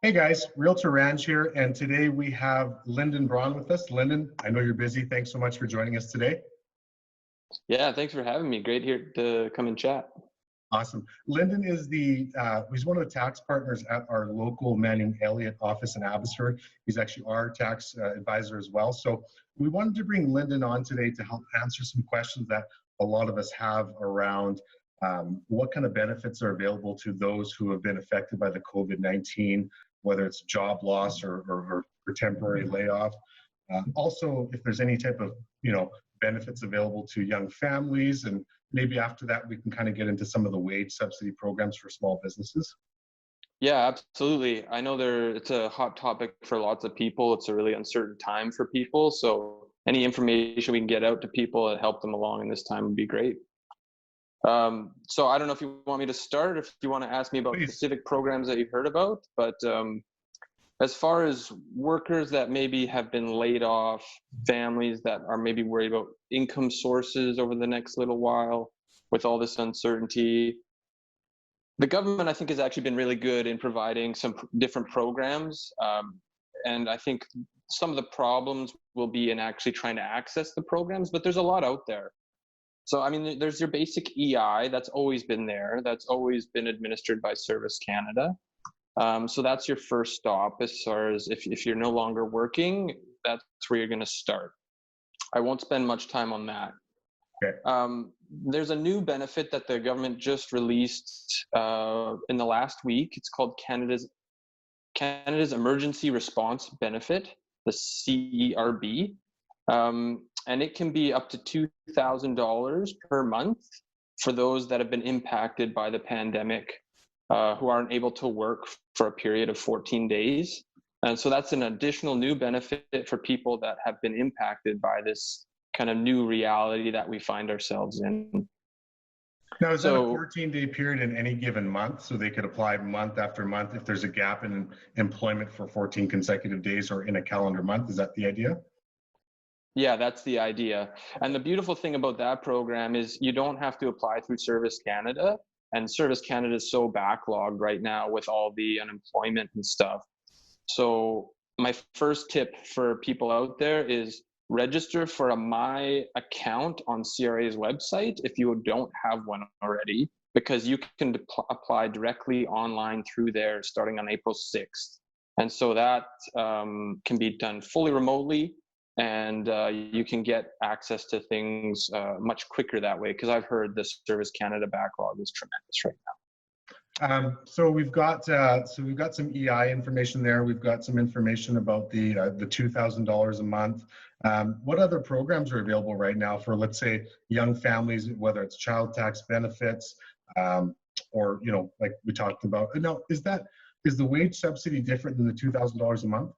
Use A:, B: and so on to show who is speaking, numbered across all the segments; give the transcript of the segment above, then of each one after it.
A: Hey guys, Realtor Ranch here, and today we have Lyndon Braun with us. Lyndon, I know you're busy. Thanks so much for joining us today.
B: Yeah, thanks for having me. Great here to come and chat.
A: Awesome. Lyndon is he's one of the tax partners at our local Manning Elliott office in Abbotsford. He's actually our tax advisor as well. So we wanted to bring Lyndon on today to help answer some questions that a lot of us have around what kind of benefits are available to those who have been affected by the COVID-19, whether it's job loss or temporary layoff. Also, if there's any type of, benefits available to young families, and maybe after that we can kind of get into some of the wage subsidy programs for small businesses.
B: Yeah, absolutely. I know it's a hot topic for lots of people. It's a really uncertain time for people. So any information we can get out to people and help them along in this time would be great. So I don't know if you want me to start, if you want to ask me about
A: Please.
B: specific programs that you've heard about, but as far as workers that maybe have been laid off, families that are maybe worried about income sources over the next little while with all this uncertainty, the government, I think, has actually been really good in providing some different programs. And I think some of the problems will be in actually trying to access the programs, but there's a lot out there. So, I mean, there's your basic EI that's always been there. That's always been administered by Service Canada. So that's your first stop as far as if you're no longer working, that's where you're going to start. I won't spend much time on that.
A: Okay.
B: There's a new benefit that the government just released in the last week. It's called Canada's Emergency Response Benefit, the CERB. And it can be up to $2,000 per month for those that have been impacted by the pandemic, who aren't able to work for a period of 14 days. And so that's an additional new benefit for people that have been impacted by this kind of new reality that we find ourselves in.
A: Now, is that a 14-day period in any given month? So they could apply month after month if there's a gap in employment for 14 consecutive days or in a calendar month? Is that the idea?
B: Yeah, that's the idea. And the beautiful thing about that program is you don't have to apply through Service Canada. And Service Canada is so backlogged right now with all the unemployment and stuff. So my first tip for people out there is register for a My account on CRA's website if you don't have one already, because you can apply directly online through there starting on April 6th. And so that can be done fully remotely, and you can get access to things much quicker that way, because I've heard the Service Canada backlog is tremendous right now.
A: So we've got some EI information there. We've got some information about the $2,000 a month. What other programs are available right now for, let's say, young families, whether it's child tax benefits, or like we talked about? Now, is the wage subsidy different than the $2,000 a month?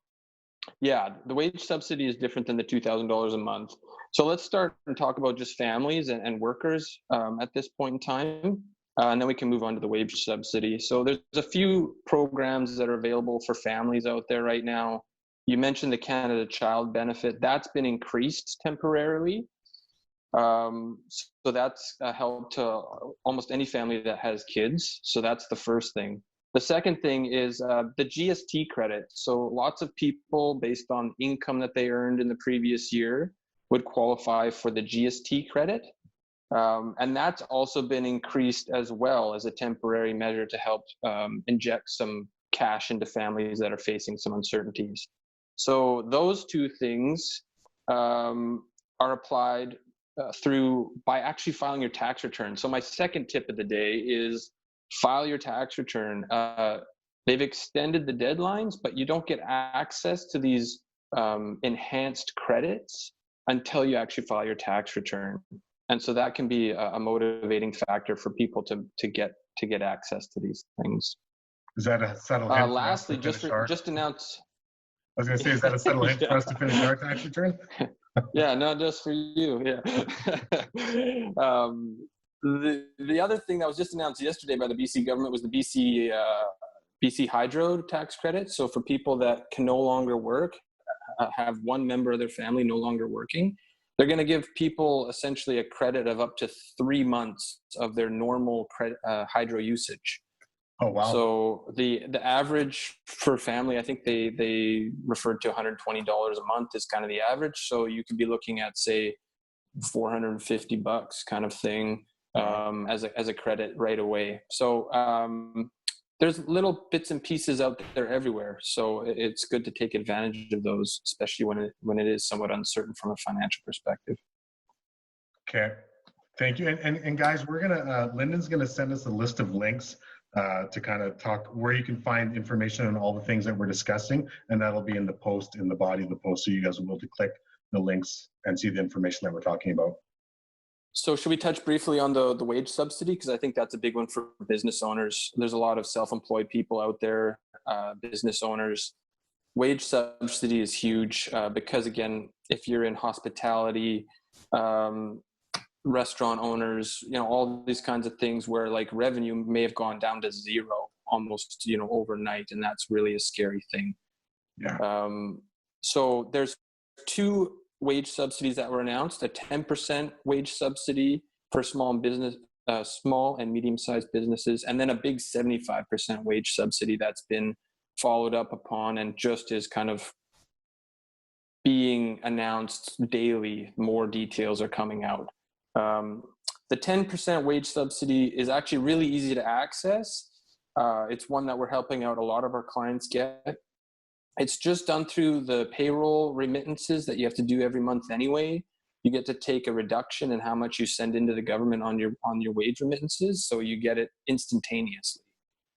B: Yeah, the wage subsidy is different than the $2,000 a month. So let's start and talk about just families and workers at this point in time. And then we can move on to the wage subsidy. So there's a few programs that are available for families out there right now. You mentioned the Canada Child Benefit. That's been increased temporarily. So that's a help to almost any family that has kids. So that's the first thing. The second thing is the GST credit. So lots of people, based on income that they earned in the previous year, would qualify for the GST credit. And that's also been increased as well as a temporary measure to help inject some cash into families that are facing some uncertainties. So those two things are applied by actually filing your tax return. So my second tip of the day is file your tax return. They've extended the deadlines, but you don't get access to these enhanced credits until you actually file your tax return. And so that can be a motivating factor for people to get access to these things.
A: Is that a subtle hint?
B: Lastly, just announce.
A: I was going to say, is that a subtle hint for us to finish our tax return?
B: Yeah, not just for you. Yeah. The other thing that was just announced yesterday by the BC government was the BC Hydro tax credit. So for people that can no longer work, have one member of their family no longer working, they're going to give people essentially a credit of up to 3 months of their normal hydro usage.
A: Oh, wow.
B: So the average for family, I think they referred to $120 a month is kind of the average. So you could be looking at, say, $450 kind of thing,
A: Wow.
B: as a credit right away. So there's little bits and pieces out there everywhere. So it's good to take advantage of those, especially when it is somewhat uncertain from a financial perspective.
A: Okay. Thank you. And guys, we're going to, Lyndon's going to send us a list of links to kind of talk where you can find information on all the things that we're discussing. And that'll be in the post, in the body of the post. So you guys will be able to click the links and see the information that we're talking about.
B: So should we touch briefly on the wage subsidy? Because I think that's a big one for business owners. There's a lot of self-employed people out there, business owners. Wage subsidy is huge because, again, if you're in hospitality, restaurant owners, all these kinds of things where like revenue may have gone down to zero almost, overnight, and that's really a scary thing.
A: Yeah.
B: So there's two wage subsidies that were announced: a 10% wage subsidy for small and medium-sized businesses, and then a big 75% wage subsidy that's been followed up upon and just is kind of being announced daily. More details are coming out. The 10% wage subsidy is actually really easy to access. It's one that we're helping out a lot of our clients get. It's just done through the payroll remittances that you have to do every month anyway. You get to take a reduction in how much you send into the government on your wage remittances, so you get it instantaneously.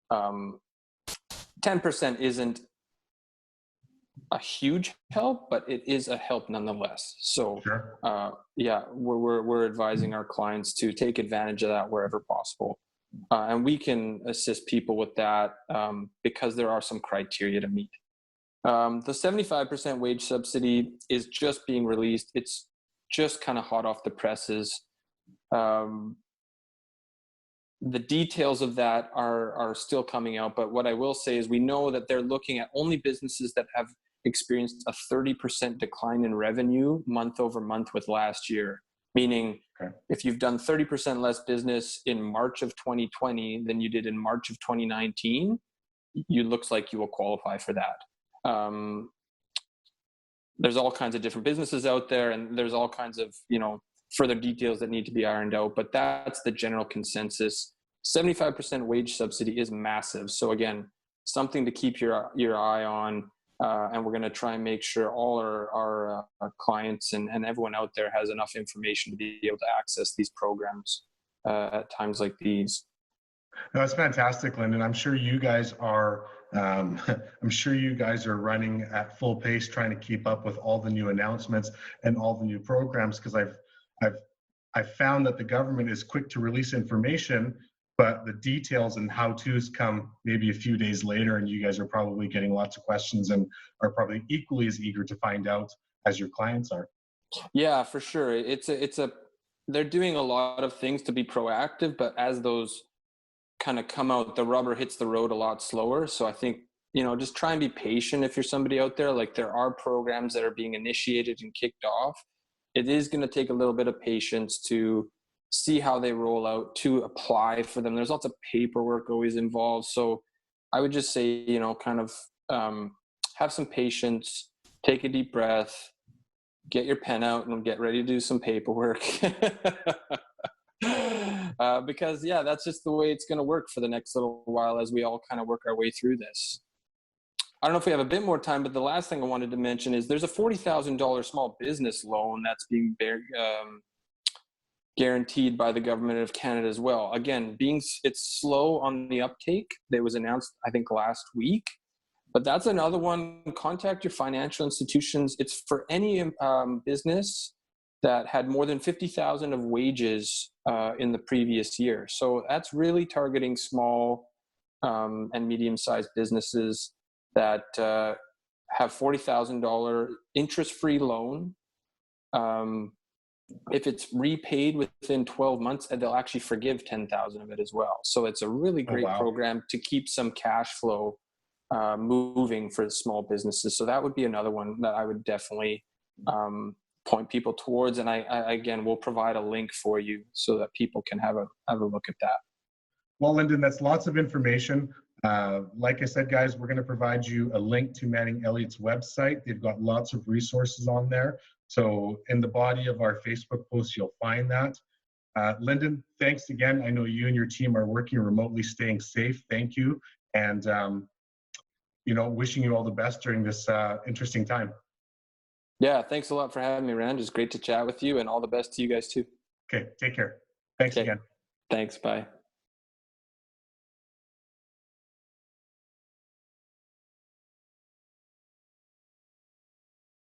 B: 10% isn't a huge help, but it is a help nonetheless. So
A: Sure.
B: we're advising our clients to take advantage of that wherever possible. And we can assist people with that because there are some criteria to meet. The 75% wage subsidy is just being released. It's just kind of hot off the presses. The details of that are still coming out, but what I will say is we know that they're looking at only businesses that have experienced a 30% decline in revenue month over month with last year. Meaning, if you've done 30% less business in March of 2020 than you did in March of 2019, you looks like you will qualify for that. There's all kinds of different businesses out there, and there's all kinds of further details that need to be ironed out, but that's the general consensus. 75% wage subsidy is massive. So again, something to keep your eye on. And we're going to try and make sure all our clients and everyone out there has enough information to be able to access these programs at times like these.
A: No, that's fantastic, Lyndon. I'm sure you guys are. I'm sure you guys are running at full pace, trying to keep up with all the new announcements and all the new programs. Because I've found that the government is quick to release information, but the details and how-tos come maybe a few days later, and you guys are probably getting lots of questions and are probably equally as eager to find out as your clients are.
B: Yeah, for sure. They're doing a lot of things to be proactive, but as those kind of come out, the rubber hits the road a lot slower. So I think, just try and be patient if you're somebody out there. Like, there are programs that are being initiated and kicked off. It is going to take a little bit of patience to see how they roll out, to apply for them. There's lots of paperwork always involved. So I would just say, kind of have some patience, take a deep breath, get your pen out and get ready to do some paperwork. Because that's just the way it's going to work for the next little while as we all kind of work our way through this. I don't know if we have a bit more time, but the last thing I wanted to mention is there's a $40,000 small business loan that's being guaranteed by the government of Canada as well. Again, it's slow on the uptake. That was announced, I think, last week. But that's another one. Contact your financial institutions. It's for any business that had more than 50,000 of wages in the previous year. So that's really targeting small and medium-sized businesses that have $40,000 interest-free loan. If it's repaid within 12 months, they'll actually forgive 10,000 of it as well. So it's a really great program to keep some cash flow moving for small businesses. So that would be another one that I would definitely point people towards. And I again, will provide a link for you so that people can have a look at that.
A: Well, Lyndon, that's lots of information. Like I said, guys, we're going to provide you a link to Manning Elliott's website. They've got lots of resources on there. So in the body of our Facebook post, you'll find that. Lyndon, thanks again. I know you and your team are working remotely, staying safe. Thank you. And, wishing you all the best during this interesting time.
B: Yeah, thanks a lot for having me, Rand. It's great to chat with you, and all the best to you guys too.
A: Okay, take care. Thanks again.
B: Thanks, bye.